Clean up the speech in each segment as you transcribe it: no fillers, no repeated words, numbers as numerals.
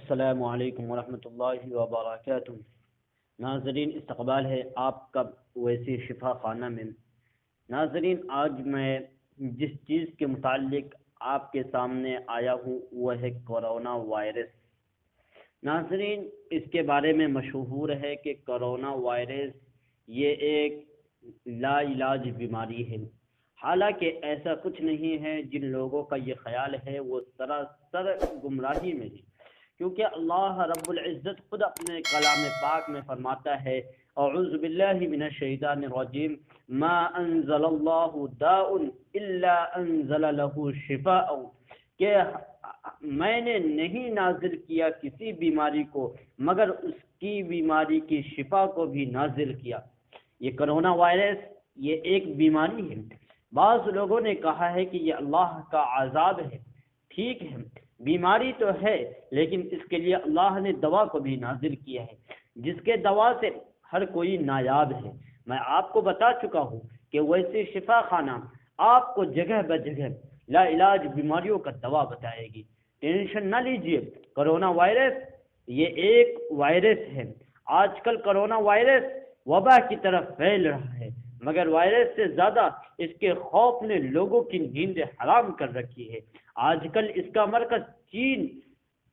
السلام علیکم ورحمۃ اللہ وبرکاتہ۔ ناظرین، استقبال ہے آپ کا اویسی شفا خانہ میں۔ ناظرین، آج میں جس چیز کے متعلق آپ کے سامنے آیا ہوں وہ ہے کرونا وائرس۔ ناظرین، اس کے بارے میں مشہور ہے کہ کرونا وائرس یہ ایک لا علاج بیماری ہے۔ حالانکہ ایسا کچھ نہیں ہے، جن لوگوں کا یہ خیال ہے وہ سراسر گمراہی میں ہے، کیونکہ اللہ رب العزت خود اپنے کلام پاک میں فرماتا ہے اعوذ باللہ من الشیطان الرجیم ما انزل اللہ داء الا انزل له شفاء، کہ میں نے نہیں نازل کیا کسی بیماری کو مگر اس کی بیماری کی شفا کو بھی نازل کیا۔ یہ کرونا وائرس یہ ایک بیماری ہے۔ بعض لوگوں نے کہا ہے کہ یہ اللہ کا عذاب ہے۔ ٹھیک ہے، بیماری تو ہے، لیکن اس کے لیے اللہ نے دوا کو بھی نازل کیا ہے، جس کے دوا سے ہر کوئی نایاب ہے۔ میں آپ کو بتا چکا ہوں کہ اویسی شفا خانہ آپ کو جگہ بہ جگہ لا علاج بیماریوں کا دوا بتائے گی۔ ٹینشن نہ لیجئے، کرونا وائرس یہ ایک وائرس ہے۔ آج کل کرونا وائرس وبا کی طرف پھیل رہا ہے، مگر وائرس سے زیادہ اس کے خوف نے لوگوں کی نیند حرام کر رکھی ہے۔ آج کل اس کا مرکز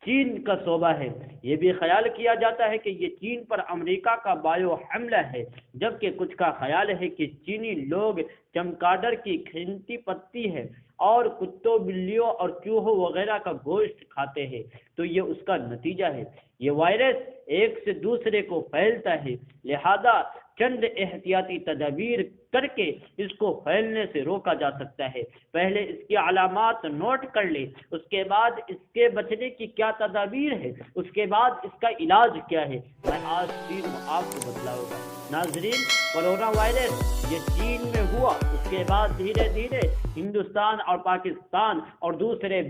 چین کا صوبہ ہے۔ یہ بھی خیال کیا جاتا ہے کہ یہ چین پر امریکہ کا بایو حملہ ہے، جبکہ کچھ کا خیال ہے کہ چینی لوگ چمگادڑ کی قیمتی پتی ہے اور کتوں، بلیوں اور چوہوں وغیرہ کا گوشت کھاتے ہیں، تو یہ اس کا نتیجہ ہے۔ یہ وائرس ایک سے دوسرے کو پھیلتا ہے، لہذا چند احتیاطی تدابیر کر کے اس کو پھیلنے سے روکا جا سکتا ہے۔ پہلے اس کی علامات نوٹ کر لیں، اس کے بعد اس کے بچنے کی کیا تدابیر ہے، اس کے بعد اس کا علاج کیا ہے، میں آج تین آپ کو بتلاؤں گا۔ ناظرین، کرونا وائرس یہ چین میں ہوا، اس کے بعد دھیرے دھیرے ہندوستان اور پاکستان اور دوسرے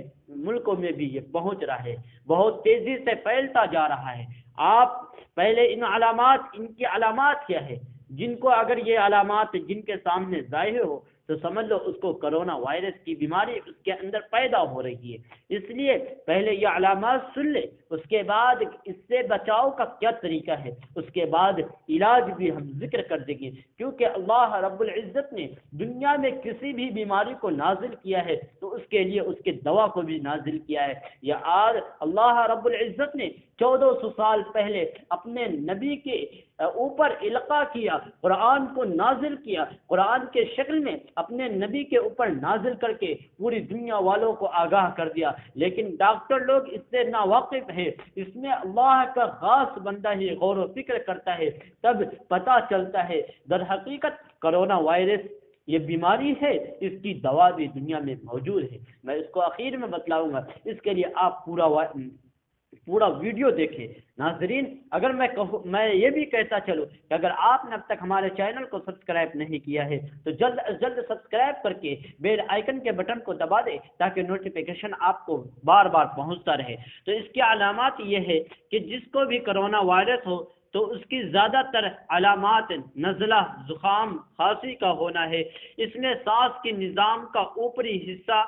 ملکوں میں بھی یہ پہنچ رہا ہے، بہت تیزی سے پھیلتا جا رہا ہے۔ آپ پہلے ان کی علامات کیا ہے، جن کو اگر یہ علامات جن کے سامنے ظاہر ہو تو سمجھ لو اس کو کرونا وائرس کی بیماری اس کے اندر پیدا ہو رہی ہے۔ اس لیے پہلے یہ علامات سن لے، اس کے بعد اس سے بچاؤ کا کیا طریقہ ہے، اس کے بعد علاج بھی ہم ذکر کر دیں گے، کیونکہ اللہ رب العزت نے دنیا میں کسی بھی بیماری کو نازل کیا ہے تو اس کے لیے اس کے دوا کو بھی نازل کیا ہے۔ یہ آج اللہ رب العزت نے 1400 سال پہلے اپنے نبی کے اوپر القاء کیا، قرآن کو نازل کیا، قرآن کے شکل میں اپنے نبی کے اوپر نازل کر کے پوری دنیا والوں کو آگاہ کر دیا، لیکن ڈاکٹر لوگ اس سے ناواقف ہے۔ اس میں اللہ کا خاص بندہ ہی غور و فکر کرتا ہے، تب پتہ چلتا ہے در حقیقت کرونا وائرس یہ بیماری ہے، اس کی دوا بھی دنیا میں موجود ہے۔ میں اس کو آخر میں بتلاؤں گا، اس کے لیے آپ پورا ویڈیو دیکھیں۔ ناظرین، اگر میں یہ بھی کہتا چلوں کہ اگر آپ نے اب تک ہمارے چینل کو سبسکرائب نہیں کیا ہے تو جلد از جلد سبسکرائب کر کے بیل آئیکن کے بٹن کو دبا دیں تاکہ نوٹیفیکیشن آپ کو بار بار پہنچتا رہے۔ تو اس کی علامات یہ ہے کہ جس کو بھی کرونا وائرس ہو تو اس کی زیادہ تر علامات نزلہ، زکام، کھانسی کا ہونا ہے۔ اس میں سانس کے نظام کا اوپری حصہ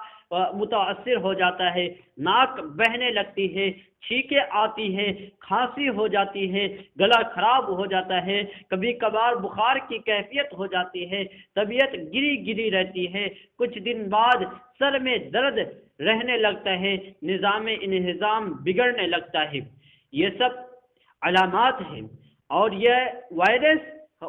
متاثر ہو جاتا ہے، ناک بہنے لگتی ہے، چھینکیں آتی ہے، کھانسی ہو جاتی ہے، گلا خراب ہو جاتا ہے، کبھی کبھار بخار کی کیفیت ہو جاتی ہے، طبیعت گری رہتی ہے، کچھ دن بعد سر میں درد رہنے لگتا ہے، نظام انہضام بگڑنے لگتا ہے۔ یہ سب علامات ہیں، اور یہ وائرس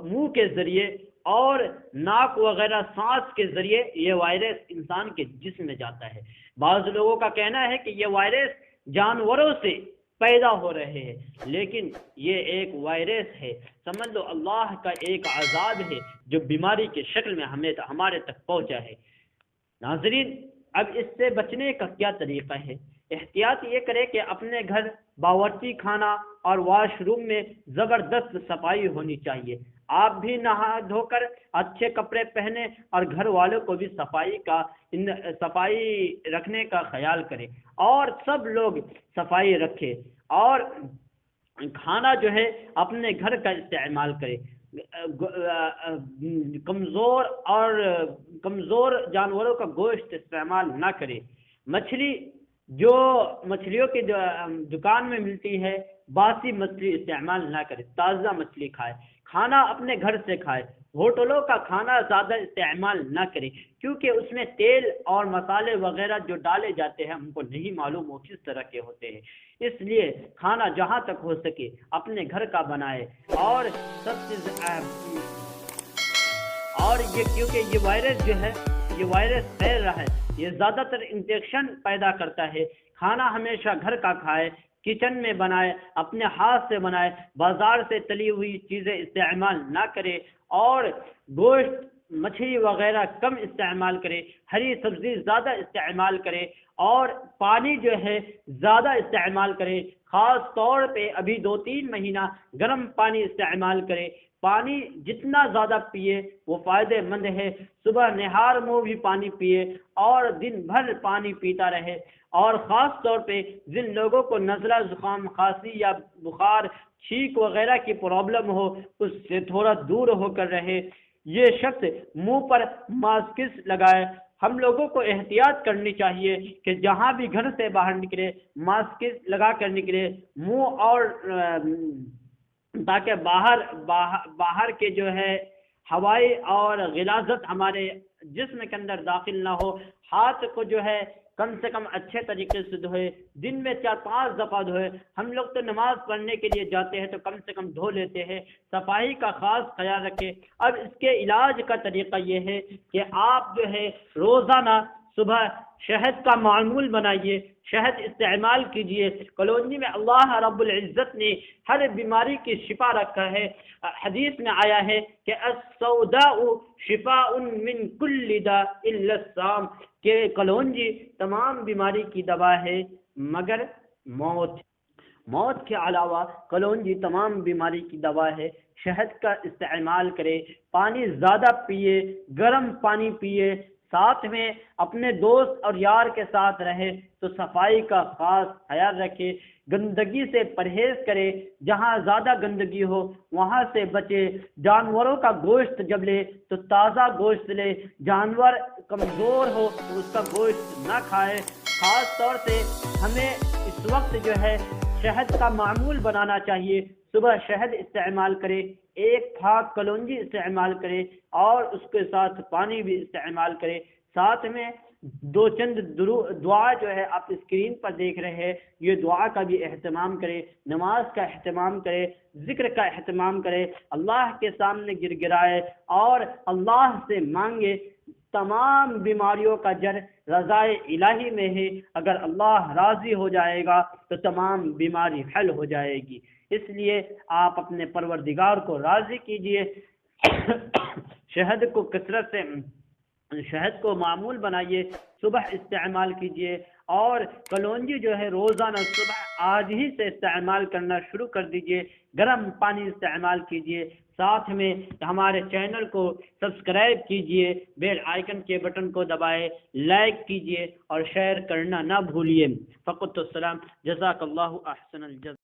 منہ کے ذریعے اور ناک وغیرہ سانس کے ذریعے یہ وائرس انسان کے جسم میں جاتا ہے۔ بعض لوگوں کا کہنا ہے کہ یہ وائرس جانوروں سے پیدا ہو رہے ہیں، لیکن یہ ایک وائرس ہے، سمجھ لو اللہ کا ایک عذاب ہے جو بیماری کے شکل میں ہمارے تک پہنچا ہے۔ ناظرین، اب اس سے بچنے کا کیا طریقہ ہے؟ احتیاط یہ کرے کہ اپنے گھر، باورچی خانہ اور واش روم میں زبردست صفائی ہونی چاہیے۔ آپ بھی نہا دھو کر اچھے کپڑے پہنے اور گھر والوں کو بھی صفائی رکھنے کا خیال کریں، اور سب لوگ صفائی رکھیں، اور کھانا جو ہے اپنے گھر کا استعمال کریں۔ کمزور جانوروں کا گوشت استعمال نہ کریں۔ مچھلی جو مچھلیوں کی دکان میں ملتی ہے باسی مچھلی استعمال نہ کرے، تازہ مچھلی کھائے، کھانا اپنے گھر سے کھائے، ہوٹلوں کا کھانا زیادہ استعمال نہ کرے، کیونکہ اس میں تیل اور مسالے وغیرہ جو ڈالے جاتے ہیں ہم کو نہیں معلوم وہ کس طرح کے ہوتے ہیں، اس لیے کھانا جہاں تک ہو سکے اپنے گھر کا بنائے۔ اور سب سے اور یہ کیونکہ یہ وائرس جو ہے یہ وائرس پھیل رہا ہے، یہ زیادہ تر انفیکشن پیدا کرتا ہے۔ کھانا ہمیشہ گھر کا کھائے، کچن میں بنائے، اپنے ہاتھ سے بنائے، بازار سے تلی ہوئی چیزیں استعمال نہ کرے، اور گوشت مچھلی وغیرہ کم استعمال کرے، ہری سبزی زیادہ استعمال کرے، اور پانی جو ہے زیادہ استعمال کرے، خاص طور پہ ابھی 2-3 مہینہ گرم پانی استعمال کرے۔ پانی جتنا زیادہ پیے وہ فائدہ مند ہے، صبح نہار منہ بھی پانی پیے اور دن بھر پانی پیتا رہے، اور خاص طور پہ جن لوگوں کو نزلہ زکام کھانسی یا بخار چھینک وغیرہ کی پرابلم ہو اس سے تھوڑا دور ہو کر رہے۔ یہ شخص منہ پر ماسکس لگائے۔ ہم لوگوں کو احتیاط کرنی چاہیے کہ جہاں بھی گھر سے باہر نکلے ماسکس لگا کر نکلے، منہ اور تاکہ باہر کے جو ہے ہوائی اور غلاظت ہمارے جسم کے اندر داخل نہ ہو۔ ہاتھ کو جو ہے کم سے کم اچھے طریقے سے دھوئے، دن میں 4-5 دفعہ دھوئے۔ ہم لوگ تو نماز پڑھنے کے لیے جاتے ہیں تو کم سے کم دھو لیتے ہیں۔ صفائی کا خاص خیال رکھیں۔ اب اس کے علاج کا طریقہ یہ ہے کہ آپ جو ہے روزانہ صبح شہد کا معمول بنائیے، شہد استعمال کیجئے۔ کالونی میں اللہ رب العزت نے ہر بیماری کی شفا رکھا ہے۔ حدیث میں آیا ہے کہ السوداء شفاء من کل داء الا السام، کہ کلونجی تمام بیماری کی دوا ہے مگر موت کے علاوہ کلونجی تمام بیماری کی دوا ہے۔ شہد کا استعمال کرے، پانی زیادہ پیے، گرم پانی پیے، ساتھ میں اپنے دوست اور یار کے ساتھ رہے تو صفائی کا خاص خیال رکھے، گندگی سے پرہیز کرے، جہاں زیادہ گندگی ہو وہاں سے بچے۔ جانوروں کا گوشت جب لے تو تازہ گوشت لے، جانور کمزور ہو تو اس کا گوشت نہ کھائے۔ خاص طور سے ہمیں اس وقت جو ہے شہد کا معمول بنانا چاہیے۔ صبح شہد استعمال کرے، 1 پھاک کلونجی استعمال کرے، اور اس کے ساتھ پانی بھی استعمال کرے۔ ساتھ میں 2 چند دعا جو ہے آپ اسکرین پر دیکھ رہے ہیں، یہ دعا کا بھی اہتمام کرے، نماز کا اہتمام کرے، ذکر کا اہتمام کرے، اللہ کے سامنے گر گرائے اور اللہ سے مانگے۔ تمام بیماریوں کا جڑ رضائے الہی میں ہے، اگر اللہ راضی ہو جائے گا تو تمام بیماری حل ہو جائے گی۔ اس لیے آپ اپنے پروردگار کو راضی کیجئے۔ شہد کو کثرت سے شہد کو معمول بنائیے، صبح استعمال کیجئے، اور کلونجی جو ہے روزانہ صبح آج ہی سے استعمال کرنا شروع کر دیجئے۔ گرم پانی استعمال کیجئے، ساتھ میں ہمارے چینل کو سبسکرائب کیجئے، بیل آئیکن کے بٹن کو دبائے، لائک کیجئے اور شیئر کرنا نہ بھولیے۔ فقط السلام، جزاک اللہ احسن الجزا۔